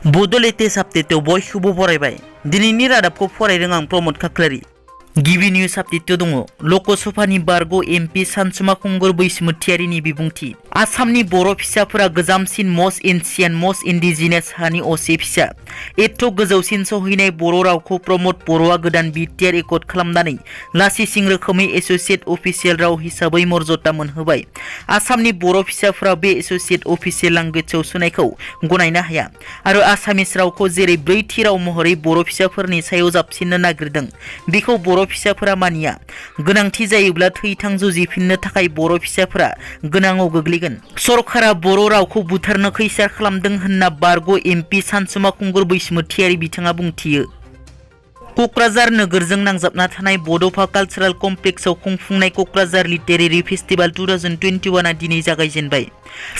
बड' लेटेस्ट आपडेटआव बयखौबो बरायबाय। दिनैनि रादाबखौ फरायदों आं प्रमद खाख्लारि। गिबि निउज आपडेटआव दङ लकसभानि बारग' एमपि सानसुमा खुंगुर बैसोमुथियारिनि बिबुंथि। आसामनि बर' फिसाफोरा गोजामसिन मस्ट एनसियेन्ट मस्ट इन्डिजिनियास हानि असे फिसा। एथ' गोजौसिन सहैनाय बर' रावखौ प्रमद बर'आ गोदान बिटिआर एकर्ड खालामनानै लासिसिं रोखोमै एस'सियेट अफिसियेल राव हिसाबै मर्यादा मोनहोबाय। आसामनि बर' फिसाफोरा बे एस'सियेट अफिसियेल लेंगुवेज सोस'नायखौ गनायनो हाया आरो आसामिस रावखौ जेरै ब्रैथि राव महरै बर' फिसाफोरनि सायाव जाबसिननो नागिरदों बेखौ बर' फिसाफोरा मानिया। गोनांथि जायोब्ला थैथां जुजिफिननो थाखाय बर' फिसाफोरा गोनाङाव गोग्लैगोन। सरकारा बर' रावखौ बुथारनो खैसार खालामदों होनना बारग' एमपि सानसुमा खुंगुर बैसोमुथियारि बिथाङा बुंथियो। क'क्राझार नोगोरजों नांजाबना थानाय बड'फा कालचारेल कमप्लेक्सआव खुंफुंनाय क'क्राझार लिटारेरि फेस्टिभेल 2021 दिनै जागायजेनबाय।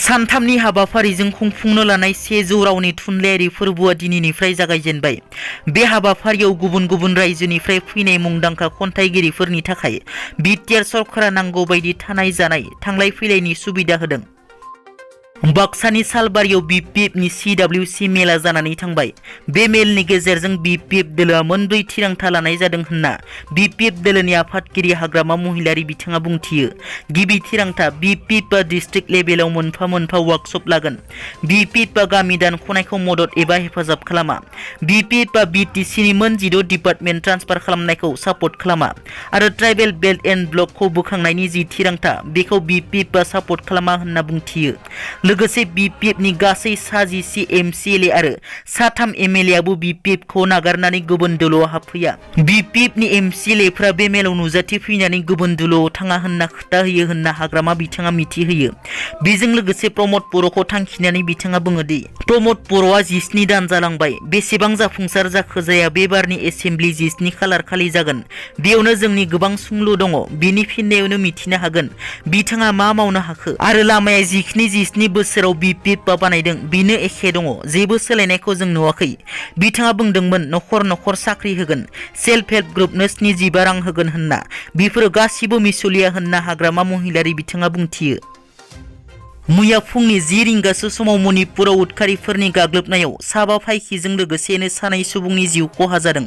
सानथामनि हाबाफारिजों खुंफुंनो लानाय 100 रावनि थुनलाइयारि फोरबोआ दिनैनिफ्राय जागायजेनबाय। बे हाबाफारियाव गुबुन गुबुन रायजोनिफ्राय फैनाय मुंदांखा खन्थाइगिरिफोरनि थाखाय बिटिआर सरकारा नांगौ बायदि थानाय जानाय थांलाय फैलायनि सुबिदा होदों। बाक्सानि सालबारियाव बिपिएफनि CWC मेला जानानै थांबाय। बे मेलनि गेजेरजों बिपिएफ दोलोआ मोनब्रै थिरांथा लानाय जादों होनना बिपिएफ दोलोनि आफादगिरि हाग्रामा महिलारि बिथाङा बुंथियो। गिबि थिरांथा बिपिएफआ डिस्ट्रिक्ट लेभेलाव मोनफा मोनफा वार्कशप लागोन। बिपिएफआ गामि दानख'नायखौ मदद एबा हेफाजाब खालामा। बिपिएफआ बिटिसिनि मोन 16 डिपार्टमेन्ट ट्रान्सफार खालामनायखौ सापर्ट खालामा आरो ट्राइबेल बेल्ट एन्ड ब्लकखौ बोखांनायनि जि थिरांथा बेखौ बिपिएफआ सापर्ट खालामा होनना बुंथियो। लोगोसे बिपिएफनि गासै 60 MCLA आरो 3 MLAआबो बिपिएफखौ नागारनानै गुबुन दोलोआव हाबफैया। बिपिएफनि MCLAफोरा बे मेलाव नुजाथि फैनानै गुबुन दोलोआव थाङा होनना खोथा होयो होनना हाग्रामा बिथाङा मिथिहोयो। बेजों लोगोसे प्रमद बर'खौ थांखिनानै बिथाङा बुङो दि प्रमद बर'आ 17 दान जालांबाय। बेसेबां जाफुंसार जाखो जाया बे बारनि एसेम्बलि 17 खालार खालि जागोन। बेयावनो जोंनि गोबां सोंलु दङ। बिनि फिननायावनो मिथिनो हागोन बिथाङा मा मावनो हाखो आरो लामाया जिखिनि 17 बोसोराव बिपिएफआ बानायदों बेनो एखे दङ। जेबो सोलायनायखौ जों नुवाखै। बिथाङा बुंदोंमोन नखर नखर साख्रि होगोन, सेल्फ हेल्प ग्रुपनो 75 रां होगोन होनना। बेफोरो गासिबो मिसलिया होनना हाग्रामा महिलारि बिथाङा बुंथियो। मैया फुंनि 10 रिंगासो समाव मणिपुराव उदखारिफोरनि गाग्लोबनायाव साबा फाइखिजों लोगोसेनो सानै सुबुंनि जिउ खहा जादों।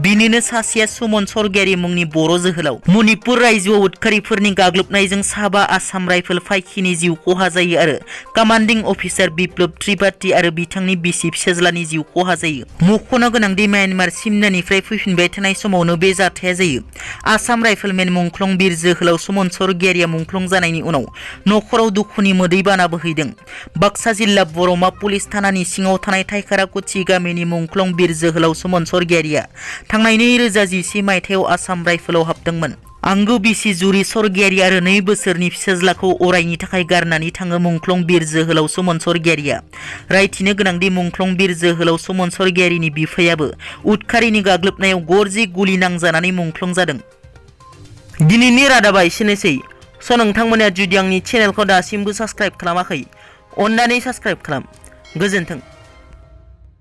बिनिनो सासेया सुमन सरगियारि मुंनि बर' जोहोलाव। मणिपुर रायजोआव उदखारिफोरनि गाग्लोबनायजों साबा आसाम राइफल फाइखिनि जिउ खहा जायो आरो कमान्डिं अफिसार बिप्लब त्रिपाठी आरो बिथांनि बिसि फिसाज्लानि जिउ खहा जायो। मख'नो गोनांदि म्यानमार सिमनानिफ्राय फैफिनबाय थानाय समावनो बे जाथाया जायो। आसाम राइफलमेन मुंख्लं बिर जोहोलाव सुमन सरगियारिया मुंख्लं जानायनि उनाव नखराव दुखुनि मोदै बाना बोहैदों। बाक्सा जिल्ला बरमा पुलिस थानानि सिङाव थानाय थाइखाराकुथि गामिनि मुंख्लं बिर जोहोलाव सुमन सरगियारिया थांनाय 2011 मायथाइयाव आसाम राइफलाव हाबदोंमोन। आंगो बिसि जुरि सरगियारि आरो 2 बोसोरनि फिसाज्लाखौ अरायनि थाखाय गारनानै थाङो मुंख्लं बिर जोहोलाव सुमन सरगियारिया। रायथिनो गोनांदि मुंख्लं बिर जोहोलाव सुमन सरगियारिनि बिफायाबो उदखारिनि गाग्लोबनायाव गरजि गुलि नांजानानै मुंख्लं जादों। दिनैनि रादाबा एसेनोसै। नोंथांमोना जुदि आंनि चेनेलखौ दासिमबो साबस्क्राइब खालामाखै अन्नानै साबस्क्राइब खालाम। गोजोन्थों।